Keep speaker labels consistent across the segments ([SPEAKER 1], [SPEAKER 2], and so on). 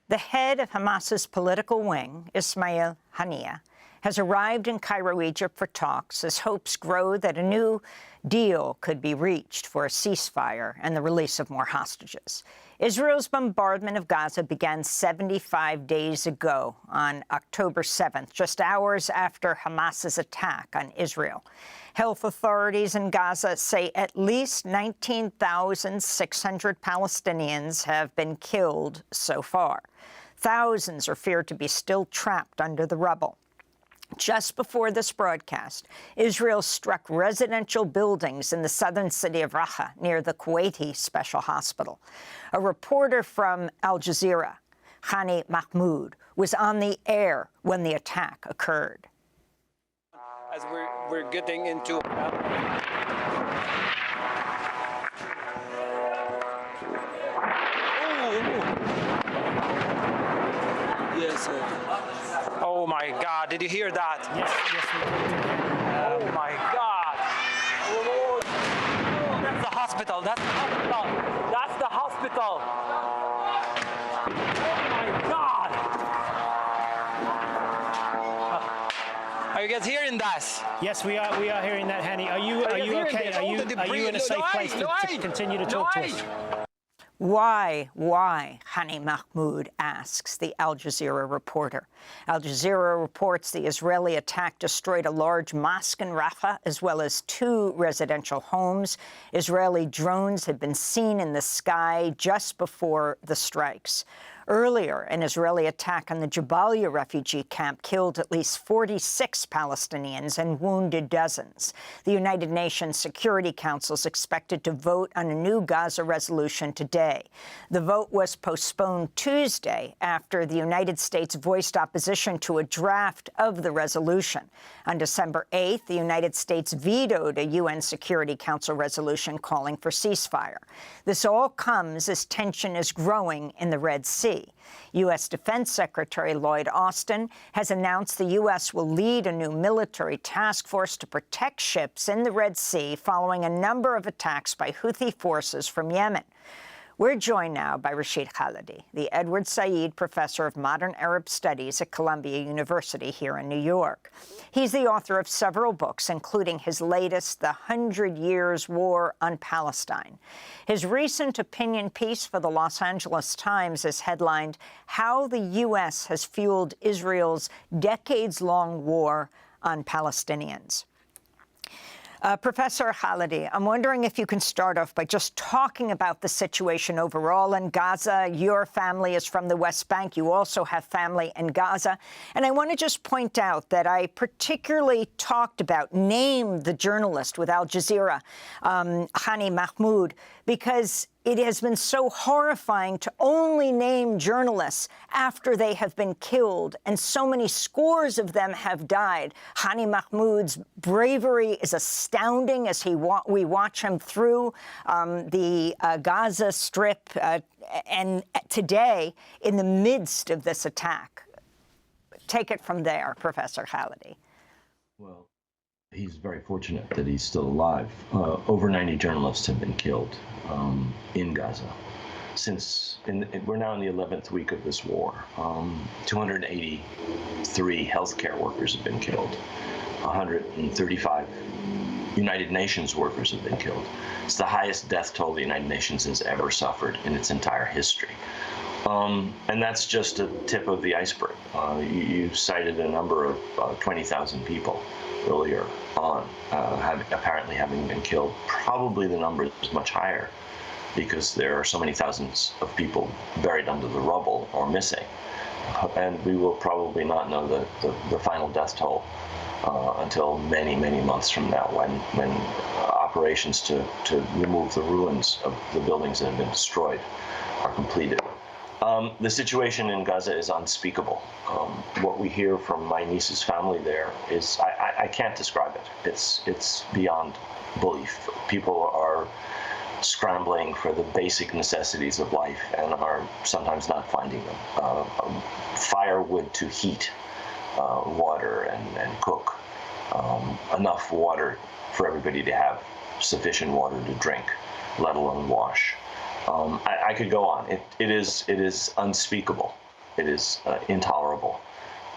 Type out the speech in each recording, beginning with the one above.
[SPEAKER 1] The head of Hamas's political wing, Ismail Haniyeh, has arrived in Cairo, Egypt for talks as hopes grow that a new deal could be reached for a ceasefire and the release of more hostages. Israel's bombardment of Gaza began 75 days ago on October 7th, just hours after Hamas's attack on Israel. Health authorities in Gaza say at least 19,600 Palestinians have been killed so far. Thousands are feared to be still trapped under the rubble. Just before this broadcast, Israel struck residential buildings in the southern city of Rafah near the Kuwaiti Special Hospital. A reporter from Al Jazeera, Hani Mahmoud, was on the air when the attack occurred.
[SPEAKER 2] As we're getting into Yes. Oh my God! Did you hear that?
[SPEAKER 3] Yes, we did.
[SPEAKER 2] Oh my God! Oh, that's the hospital. That's the hospital. That's the hospital. Oh my God! Are you guys hearing that?
[SPEAKER 3] Yes, we are hearing that, Hani. Are you okay? Are you in a safe place to continue to talk to us?
[SPEAKER 1] Why, Hani Mahmoud asks the Al Jazeera reporter. Al Jazeera reports the Israeli attack destroyed a large mosque in Rafah, as well as 2 residential homes. Israeli drones had been seen in the sky just before the strikes. Earlier, an Israeli attack on the Jabalia refugee camp killed at least 46 Palestinians and wounded dozens. The United Nations Security Council is expected to vote on a new Gaza resolution today. The vote was postponed Tuesday after the United States voiced opposition to a draft of the resolution. On December 8th, the United States vetoed a UN Security Council resolution calling for ceasefire. This all comes as tension is growing in the Red Sea. U.S. Defense Secretary Lloyd Austin has announced the U.S. will lead a new military task force to protect ships in the Red Sea following a number of attacks by Houthi forces from Yemen. We're joined now by Rashid Khalidi, the Edward Said Professor of Modern Arab Studies at Columbia University here in New York. He's the author of several books, including his latest, The 100 Years' War on Palestine. His recent opinion piece for the Los Angeles Times is headlined, How the U.S. Has Fueled Israel's Decades-Long War on Palestinians. Professor Khalidi, I'm wondering if you can start off by just talking about the situation overall in Gaza. Your family is from the West Bank. You also have family in Gaza. And I want to just point out that I particularly named the journalist with Al Jazeera, Hani Mahmoud, because it has been so horrifying to only name journalists after they have been killed, and so many scores of them have died. Hani Mahmoud's bravery is astounding as we watch him through the Gaza Strip, and today, in the midst of this attack. Take it from there, Professor Khalidi.
[SPEAKER 4] Well, he's very fortunate that he's still alive. Over 90 journalists have been killed in Gaza. We're now in the 11th week of this war. 283 healthcare workers have been killed. 135 United Nations workers have been killed. It's the highest death toll the United Nations has ever suffered in its entire history. And that's just a tip of the iceberg. You cited a number of 20,000 people earlier on, apparently having been killed. Probably the number is much higher because there are so many thousands of people buried under the rubble or missing. And we will probably not know the final death toll until many, many months from now when operations to remove the ruins of the buildings that have been destroyed are completed. The situation in Gaza is unspeakable. What we hear from my niece's family there is, I can't describe it. It's beyond belief. People are scrambling for the basic necessities of life and are sometimes not finding them. Firewood to heat, water and cook, enough water for everybody to have sufficient water to drink, let alone wash. I could go on. It is unspeakable. It is intolerable.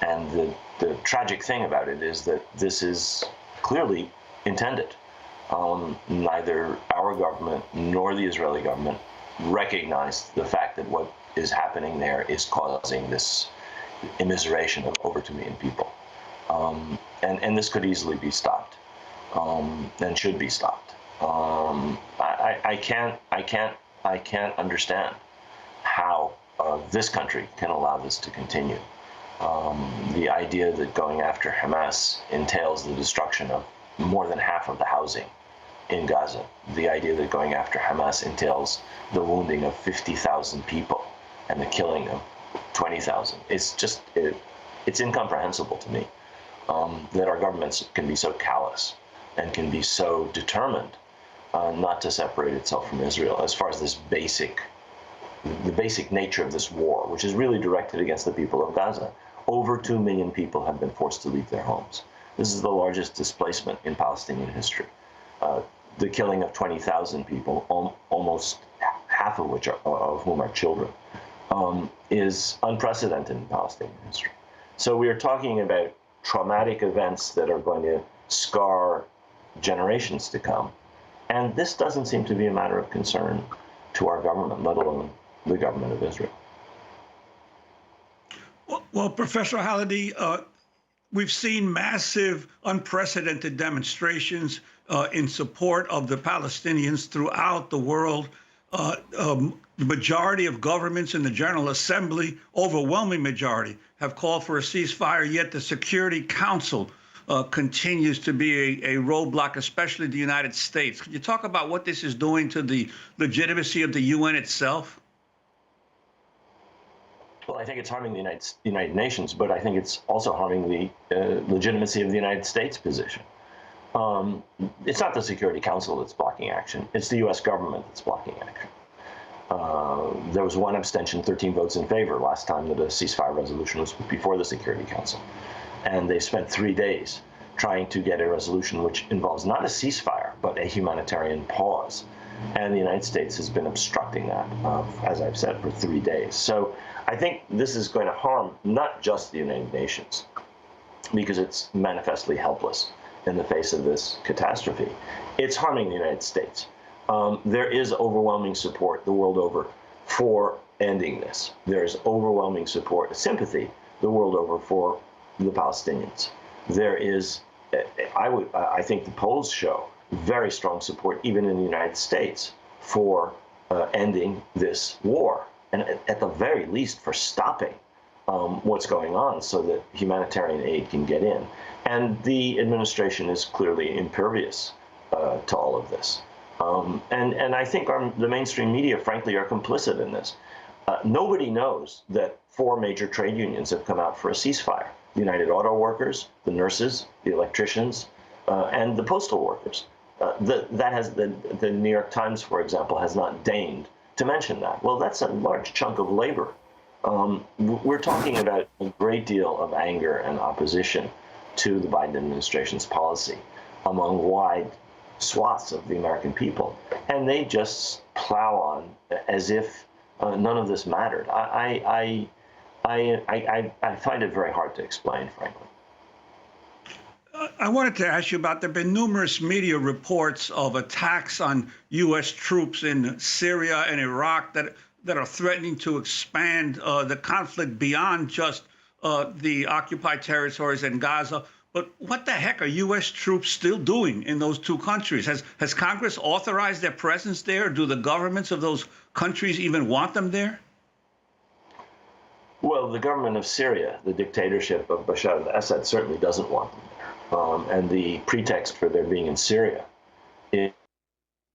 [SPEAKER 4] And the tragic thing about it is that this is clearly intended. Neither our government nor the Israeli government recognize the fact that what is happening there is causing this immiseration of over 2 million people. And this could easily be stopped, and should be stopped. I can't understand how this country can allow this to continue. The idea that going after Hamas entails the destruction of more than half of the housing in Gaza, the idea that going after Hamas entails the wounding of 50,000 people and the killing of 20,000, it's incomprehensible to me that our governments can be so callous and can be so determined not to separate itself from Israel as far as the basic nature of this war, which is really directed against the people of Gaza. Over 2 million people have been forced to leave their homes. This is the largest displacement in Palestinian history. The killing of 20,000 people, almost half of whom are children, is unprecedented in Palestinian history. So we are talking about traumatic events that are going to scar generations to come. And this doesn't seem to be a matter of concern to our government, let alone the government of Israel.
[SPEAKER 5] Well, Professor Halliday, we've seen massive, unprecedented demonstrations in support of the Palestinians throughout the world. The majority of governments in the General Assembly, overwhelming majority, have called for a ceasefire, yet the Security Council continues to be a roadblock, especially the United States. Can you talk about what this is doing to the legitimacy of the UN itself?
[SPEAKER 4] Well, I think it's harming the United Nations, but I think it's also harming the legitimacy of the United States position. It's not the Security Council that's blocking action. It's the U.S. government that's blocking action. There was 1 abstention, 13 votes in favor last time that a ceasefire resolution was before the Security Council. And they spent 3 days trying to get a resolution which involves not a ceasefire, but a humanitarian pause. And the United States has been obstructing that, as I've said, for 3 days. So I think this is going to harm not just the United Nations, because it's manifestly helpless in the face of this catastrophe. It's harming the United States. There is overwhelming support the world over for ending this. There's overwhelming support, sympathy the world over for the Palestinians. There is, I think the polls show very strong support, even in the United States, for ending this war, and at the very least for stopping what's going on so that humanitarian aid can get in. And the administration is clearly impervious to all of this. And I think the mainstream media, frankly, are complicit in this. Nobody knows that 4 major trade unions have come out for a ceasefire: the United Auto Workers, the nurses, the electricians, and the postal workers. The New York Times, for example, has not deigned to mention that. Well, that's a large chunk of labor. We're talking about a great deal of anger and opposition to the Biden administration's policy among wide swaths of the American people, and they just plow on as if none of this mattered. I find it very hard to explain, frankly.
[SPEAKER 5] I wanted to ask you about, there have been numerous media reports of attacks on U.S. troops in Syria and Iraq that are threatening to expand the conflict beyond just the occupied territories in Gaza. But what the heck are U.S. troops still doing in those 2 countries? Has Congress authorized their presence there? Do the governments of those countries even want them there?
[SPEAKER 4] Well, the government of Syria, the dictatorship of Bashar al-Assad, certainly doesn't want them there. And the pretext for their being in Syria is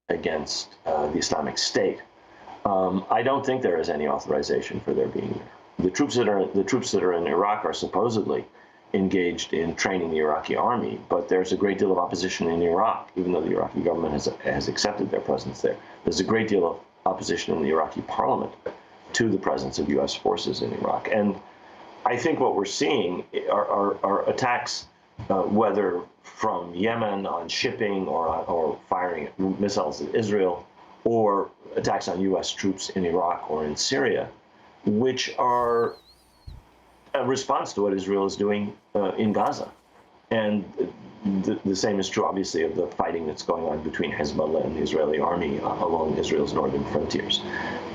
[SPEAKER 4] against the Islamic State. I don't think there is any authorization for their being there. The troops that are in Iraq are supposedly engaged in training the Iraqi army, but there's a great deal of opposition in Iraq, even though the Iraqi government has accepted their presence there. There's a great deal of opposition in the Iraqi parliament to the presence of U.S. forces in Iraq. And I think what we're seeing are attacks, whether from Yemen on shipping or firing missiles at Israel, or attacks on U.S. troops in Iraq or in Syria, which are a response to what Israel is doing in Gaza. And the same is true, obviously, of the fighting that's going on between Hezbollah and the Israeli army along Israel's northern frontiers.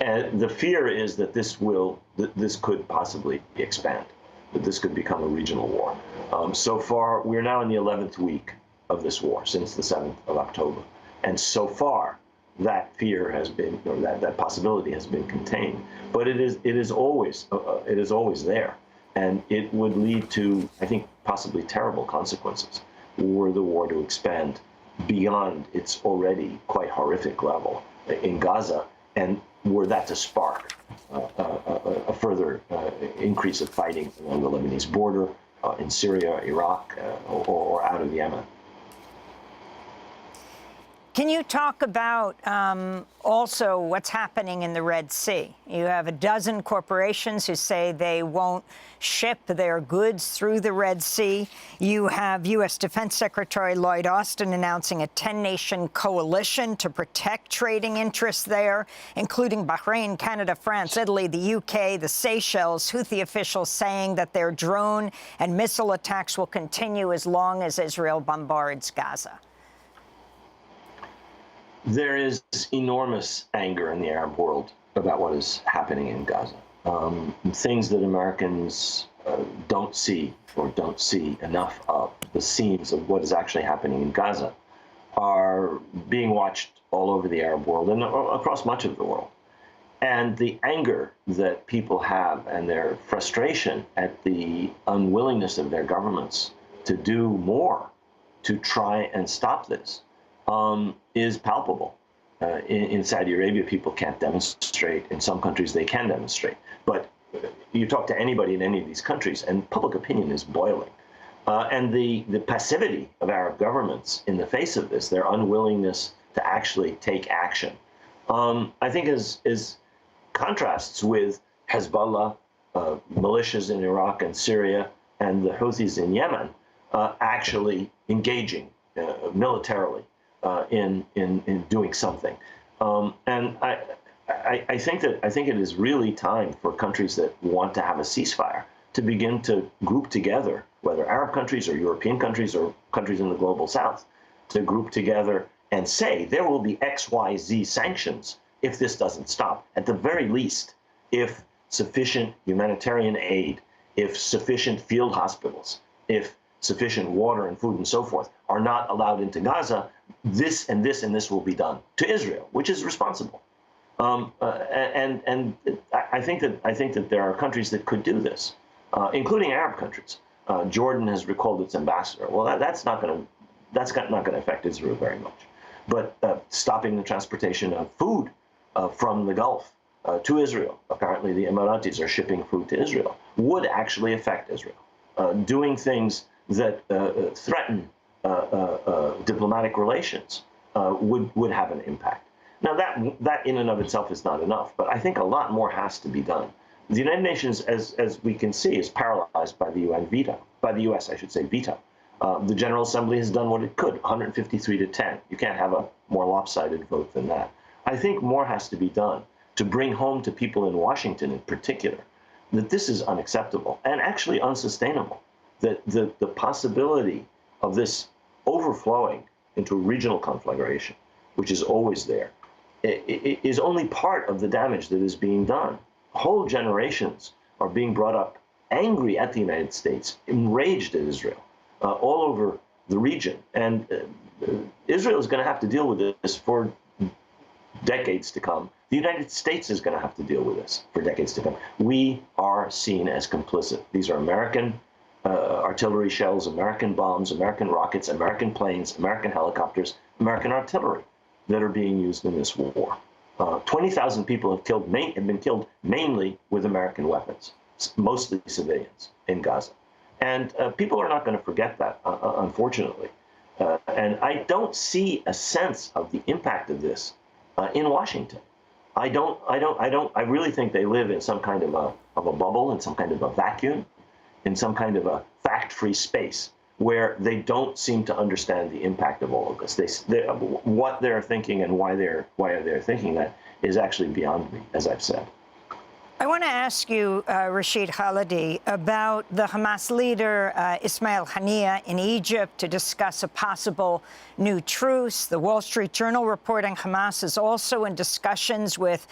[SPEAKER 4] And the fear is that this could possibly expand, that this could become a regional war. So far, we're now in the 11th week of this war, since the 7th of October. And so far, that fear has been, or that possibility has been contained. But it is always there. And it would lead to, I think, possibly terrible consequences were the war to expand beyond its already quite horrific level in Gaza, and were that to spark a further increase of fighting along the Lebanese border, in Syria, Iraq, or out of Yemen.
[SPEAKER 1] Can you talk about also what's happening in the Red Sea? You have a dozen corporations who say they won't ship their goods through the Red Sea. You have U.S. Defense Secretary Lloyd Austin announcing a 10-nation coalition to protect trading interests there, including Bahrain, Canada, France, Italy, the U.K., the Seychelles. Houthi officials saying that their drone and missile attacks will continue as long as Israel bombards Gaza.
[SPEAKER 4] There is enormous anger in the Arab world about what is happening in Gaza. Things that Americans don't see or don't see enough of, the scenes of what is actually happening in Gaza, are being watched all over the Arab world and across much of the world. And the anger that people have and their frustration at the unwillingness of their governments to do more to try and stop this is palpable. In Saudi Arabia, people can't demonstrate. In some countries, they can demonstrate. But you talk to anybody in any of these countries, and public opinion is boiling. And the passivity of Arab governments in the face of this, their unwillingness to actually take action, I think is contrasts with Hezbollah, militias in Iraq and Syria, and the Houthis in Yemen actually engaging militarily in doing something. And I think it is really time for countries that want to have a ceasefire to begin to group together, whether Arab countries or European countries or countries in the global south, to group together and say there will be X, Y, Z sanctions if this doesn't stop. At the very least, if sufficient humanitarian aid, if sufficient field hospitals, if sufficient water and food and so forth are not allowed into Gaza, this and this and this will be done to Israel, which is responsible. And I think that there are countries that could do this, including Arab countries. Jordan has recalled its ambassador. Well, that's not going to affect Israel very much. But stopping the transportation of food from the Gulf to Israel, apparently the Emiratis are shipping food to Israel, would actually affect Israel. Doing things that threaten diplomatic relations would have an impact. Now, that in and of itself is not enough, but I think a lot more has to be done. The United Nations, as we can see, is paralyzed by the UN veto, by the US, I should say, veto. The General Assembly has done what it could, 153 to 10. You can't have a more lopsided vote than that. I think more has to be done to bring home to people in Washington in particular that this is unacceptable and actually unsustainable, that the possibility of this overflowing into a regional conflagration, which is always there, is only part of the damage that is being done. Whole generations are being brought up angry at the United States, enraged at Israel, all over the region. And Israel is going to have to deal with this for decades to come. The United States is going to have to deal with this for decades to come. We are seen as complicit. These are American artillery shells, American bombs, American rockets, American planes, American helicopters, American artillery that are being used in this war. 20,000 people have been killed mainly with American weapons, mostly civilians in Gaza. And people are not going to forget that, unfortunately. And I don't see a sense of the impact of this in Washington. I really think they live in some kind of a bubble, in some kind of a vacuum, in some kind of a fact-free space where they don't seem to understand the impact of all of this. What they're thinking and why they're thinking that is actually beyond me, as I've said.
[SPEAKER 1] I want to ask you, Rashid Khalidi, about the Hamas leader, Ismail Haniyeh, in Egypt to discuss a possible new truce. The Wall Street Journal reporting Hamas is also in discussions with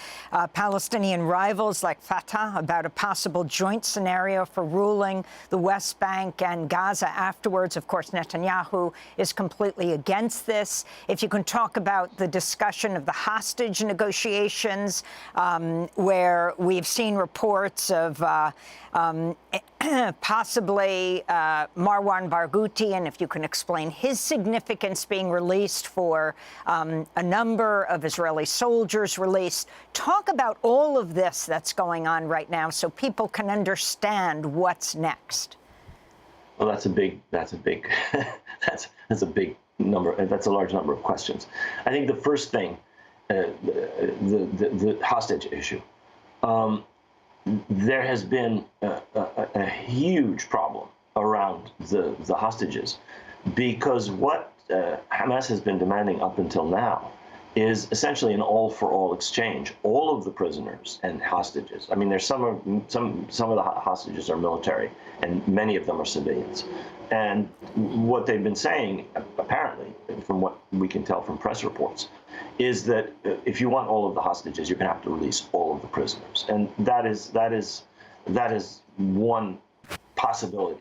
[SPEAKER 1] Palestinian rivals like Fatah about a possible joint scenario for ruling the West Bank and Gaza afterwards. Of course, Netanyahu is completely against this. If you can talk about the discussion of the hostage negotiations, where we've seen reports of possibly Marwan Barghouti, and if you can explain his significance being released for a number of Israeli soldiers released. Talk about all of this that's going on right now so people can understand what's next.
[SPEAKER 4] Well, that's a big that's a big number. That's a large number of questions. I think the first thing, the hostage issue. There has been a huge problem around the hostages, because what Hamas has been demanding up until now is essentially an all-for-all exchange. All of the prisoners and hostages. I mean, there's some of the hostages are military, and many of them are civilians. And what they've been saying, apparently, from what we can tell from press reports, is that if you want all of the hostages, you're going to have to release all of the prisoners, and that is one possibility.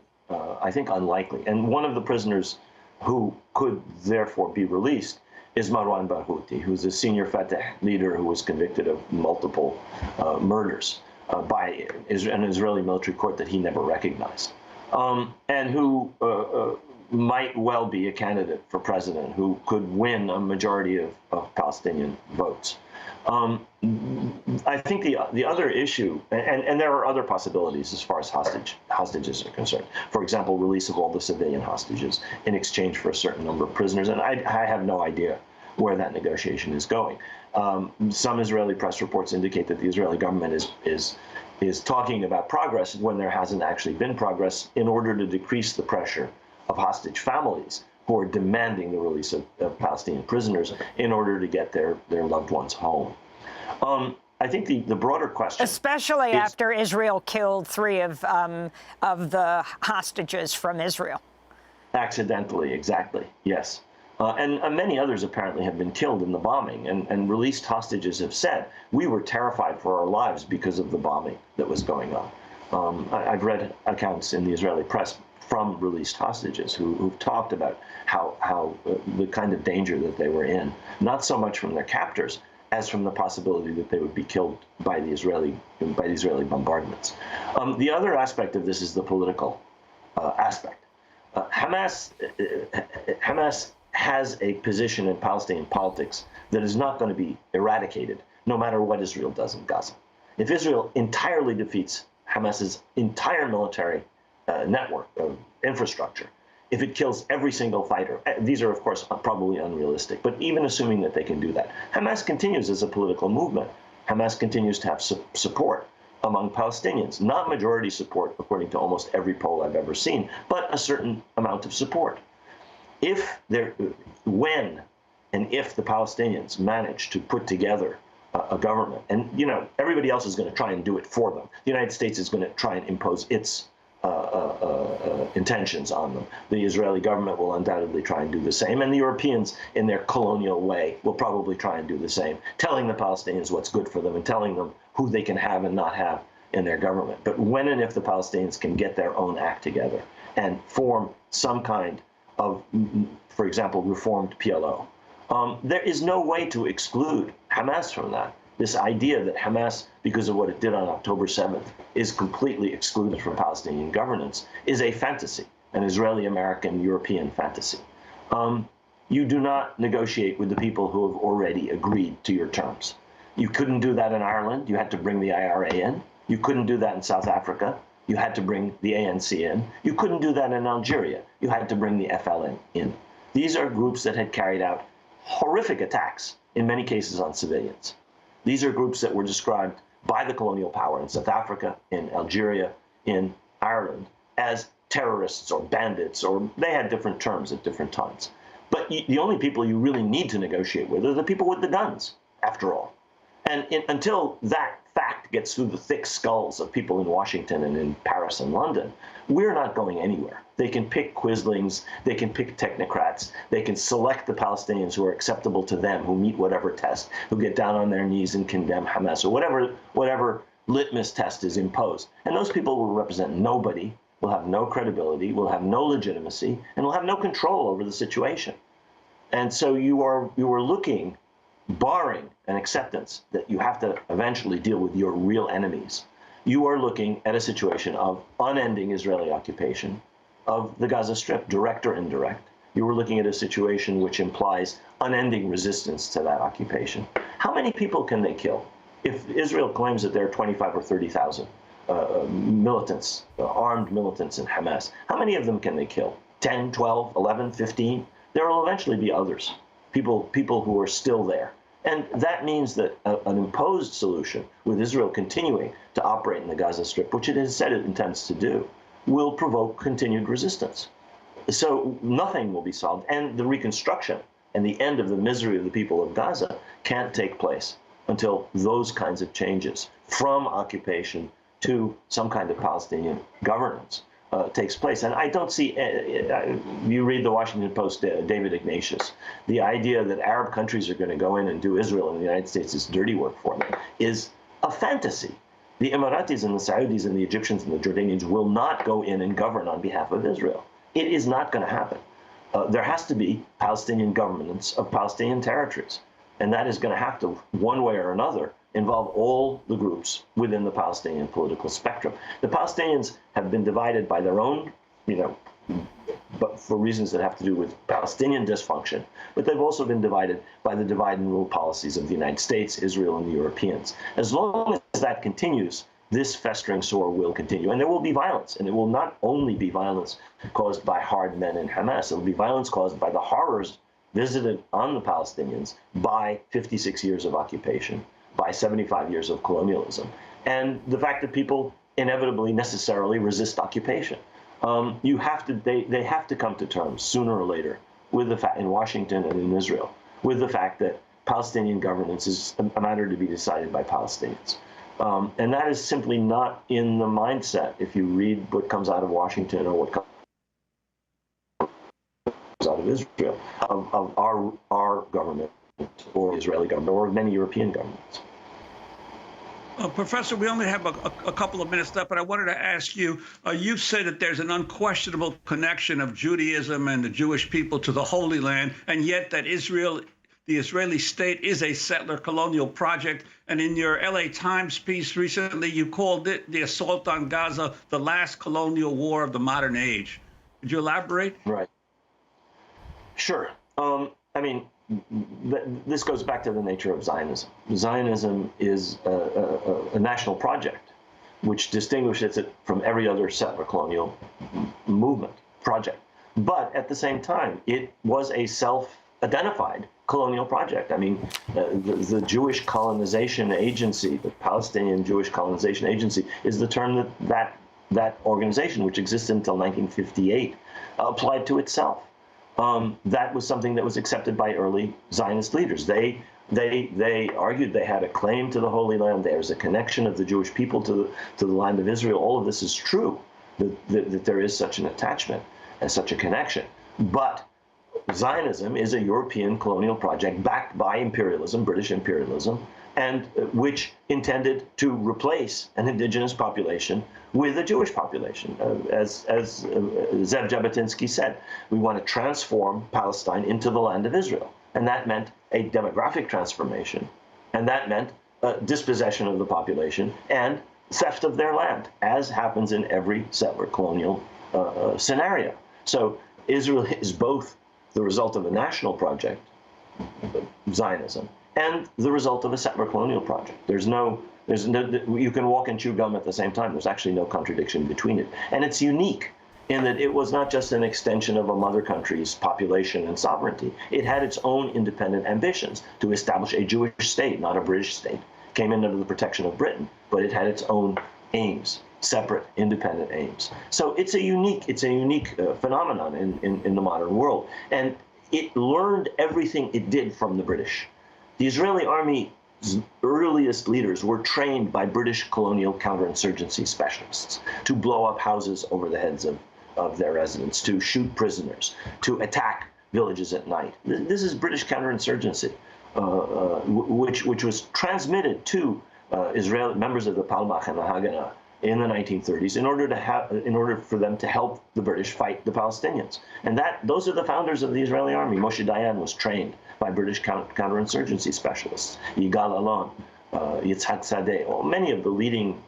[SPEAKER 4] I think unlikely. And one of the prisoners who could therefore be released is Marwan Barghouti, who's a senior Fatah leader who was convicted of multiple murders by an Israeli military court that he never recognized, and who might well be a candidate for president, who could win a majority of Palestinian votes. I think the other issue, and there are other possibilities as far as hostages are concerned. For example, release of all the civilian hostages in exchange for a certain number of prisoners. And I have no idea where that negotiation is going. Some Israeli press reports indicate that the Israeli government is talking about progress when there hasn't actually been progress, in order to decrease the pressure of hostage families who are demanding the release of Palestinian prisoners in order to get their loved ones home. I think the broader question,
[SPEAKER 1] especially after Israel killed 3 of the hostages from Israel.
[SPEAKER 4] Accidentally, exactly, yes. And many others apparently have been killed in the bombing, and released hostages have said, we were terrified for our lives because of the bombing that was going on. I've read accounts in the Israeli press from released hostages who've talked about how the kind of danger that they were in, not so much from their captors as from the possibility that they would be killed by the Israeli bombardments. The other aspect of this is the political aspect. Hamas has a position in Palestinian politics that is not going to be eradicated, no matter what Israel does in Gaza. If Israel entirely defeats Hamas's entire military network of infrastructure, if it kills every single fighter, these are, of course, probably unrealistic, but even assuming that they can do that, Hamas continues as a political movement. Hamas continues to have support among Palestinians, not majority support, according to almost every poll I've ever seen, but a certain amount of support. When and if the Palestinians manage to put together a government, and everybody else is going to try and do it for them. The United States is going to try and impose its intentions on them. The Israeli government will undoubtedly try and do the same, and the Europeans, in their colonial way, will probably try and do the same, telling the Palestinians what's good for them and telling them who they can have and not have in their government. But when and if the Palestinians can get their own act together and form some kind of, for example, reformed PLO, there is no way to exclude Hamas from that. This idea that Hamas, because of what it did on October 7th, is completely excluded from Palestinian governance is a fantasy, an Israeli, American, European fantasy. You do not negotiate with the people who have already agreed to your terms. You couldn't do that in Ireland. You had to bring the IRA in. You couldn't do that in South Africa. You had to bring the ANC in. You couldn't do that in Algeria. You had to bring the FLN in. These are groups that had carried out horrific attacks, in many cases on civilians. These are groups that were described by the colonial power in South Africa, in Algeria, in Ireland, as terrorists or bandits, or they had different terms at different times. But the only people you really need to negotiate with are the people with the guns, after all. And until that fact gets through the thick skulls of people in Washington and in Paris and London, we're not going anywhere. They can pick Quislings, they can pick technocrats, they can select the Palestinians who are acceptable to them, who meet whatever test, who get down on their knees and condemn Hamas, or whatever litmus test is imposed. And those people will represent nobody, will have no credibility, will have no legitimacy, and will have no control over the situation. And so you are looking, barring an acceptance that you have to eventually deal with your real enemies, you are looking at a situation of unending Israeli occupation of the Gaza Strip, direct or indirect. You are looking at a situation which implies unending resistance to that occupation. How many people can they kill? If Israel claims that there are 25 or 30,000 militants, armed militants in Hamas, how many of them can they kill? 10, 12, 11, 15? There will eventually be others, people who are still there. And that means that an imposed solution, with Israel continuing to operate in the Gaza Strip, which it has said it intends to do, will provoke continued resistance. So nothing will be solved. And the reconstruction and the end of the misery of the people of Gaza can't take place until those kinds of changes from occupation to some kind of Palestinian governance takes place. And I don't see, you read the Washington Post, David Ignatius, the idea that Arab countries are going to go in and do Israel and the United States is dirty work for them is a fantasy. The Emiratis and the Saudis and the Egyptians and the Jordanians will not go in and govern on behalf of Israel. It is not going to happen. There has to be Palestinian governments of Palestinian territories. And that is going to have to, one way or another, involve all the groups within the Palestinian political spectrum. The Palestinians have been divided by their own, but for reasons that have to do with Palestinian dysfunction, but they've also been divided by the divide and rule policies of the United States, Israel, and the Europeans. As long as that continues, this festering sore will continue, and there will be violence, and it will not only be violence caused by hard men in Hamas, it will be violence caused by the horrors visited on the Palestinians by 56 years of occupation, by 75 years of colonialism, and the fact that people inevitably, necessarily resist occupation. They have to come to terms sooner or later with the fact, in Washington and in Israel, with the fact that Palestinian governance is a matter to be decided by Palestinians. And that is simply not in the mindset, if you read what comes out of Washington or what comes out of Israel, of our government or Israeli government or many European governments.
[SPEAKER 5] Professor, we only have a couple of minutes left, but I wanted to ask you, you said that there's an unquestionable connection of Judaism and the Jewish people to the Holy Land, and yet that Israel, the Israeli state, is a settler colonial project. And in your LA Times piece recently, you called it, the assault on Gaza, the last colonial war of the modern age. Could you elaborate?
[SPEAKER 4] Right. Sure. This goes back to the nature of Zionism. Zionism is a national project, which distinguishes it from every other settler colonial movement project. But at the same time, it was a self-identified colonial project. The Jewish Colonization Agency, the Palestinian Jewish Colonization Agency, is the term that organization, which existed until 1958, applied to itself. That was something that was accepted by early Zionist leaders. They argued they had a claim to the Holy Land. There was a connection of the Jewish people to the land of Israel. All of this is true, that there is such an attachment and such a connection. But Zionism is a European colonial project backed by imperialism, British imperialism, and which intended to replace an indigenous population with a Jewish population. As Zev Jabotinsky said, we want to transform Palestine into the land of Israel. And that meant a demographic transformation. And that meant dispossession of the population and theft of their land, as happens in every settler colonial scenario. So Israel is both the result of a national project, Zionism, and the result of a settler colonial project. You can walk and chew gum at the same time. There's actually no contradiction between it. And it's unique in that it was not just an extension of a mother country's population and sovereignty. It had its own independent ambitions to establish a Jewish state, not a British state. It came in under the protection of Britain, but it had its own aims, separate, independent aims. So it's a unique phenomenon in the modern world. And it learned everything it did from the British. The Israeli army earliest leaders were trained by British colonial counterinsurgency specialists to blow up houses over the heads of their residents, to shoot prisoners, to attack villages at night. This is British counterinsurgency, which was transmitted to Israeli members of the Palmach and the Haganah in the 1930s in order for them to help the British fight the Palestinians. And those are the founders of the Israeli army. Moshe Dayan was trained by British counterinsurgency specialists. Yigal Allon, Yitzhak Sadeh, many of the leading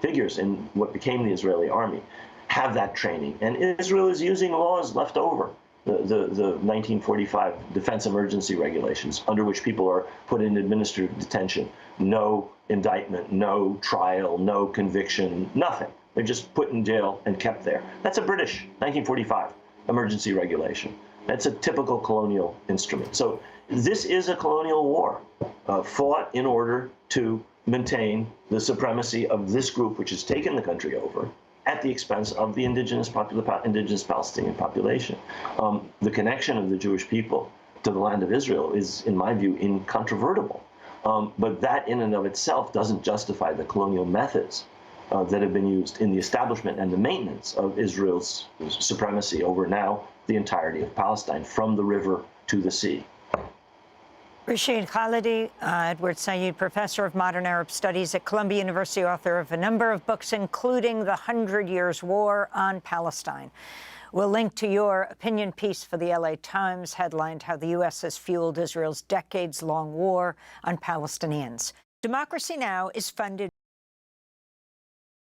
[SPEAKER 4] figures in what became the Israeli army have that training. And Israel is using laws left over, the 1945 Defense Emergency Regulations, under which people are put in administrative detention. No indictment, no trial, no conviction, nothing. They're just put in jail and kept there. That's a British 1945 emergency regulation. That's a typical colonial instrument. So this is a colonial war fought in order to maintain the supremacy of this group, which has taken the country over, at the expense of the indigenous Palestinian population. The connection of the Jewish people to the land of Israel is, in my view, incontrovertible. But that in and of itself doesn't justify the colonial methods that have been used in the establishment and the maintenance of Israel's supremacy over now the entirety of Palestine, from the river to the sea.
[SPEAKER 1] Rashid Khalidi, Edward Said, professor of modern Arab studies at Columbia University, author of a number of books, including The 100 Years' War on Palestine. We'll link to your opinion piece for the LA Times, headlined How the U.S. Has Fueled Israel's Decades-Long War on Palestinians. Democracy Now! Is funded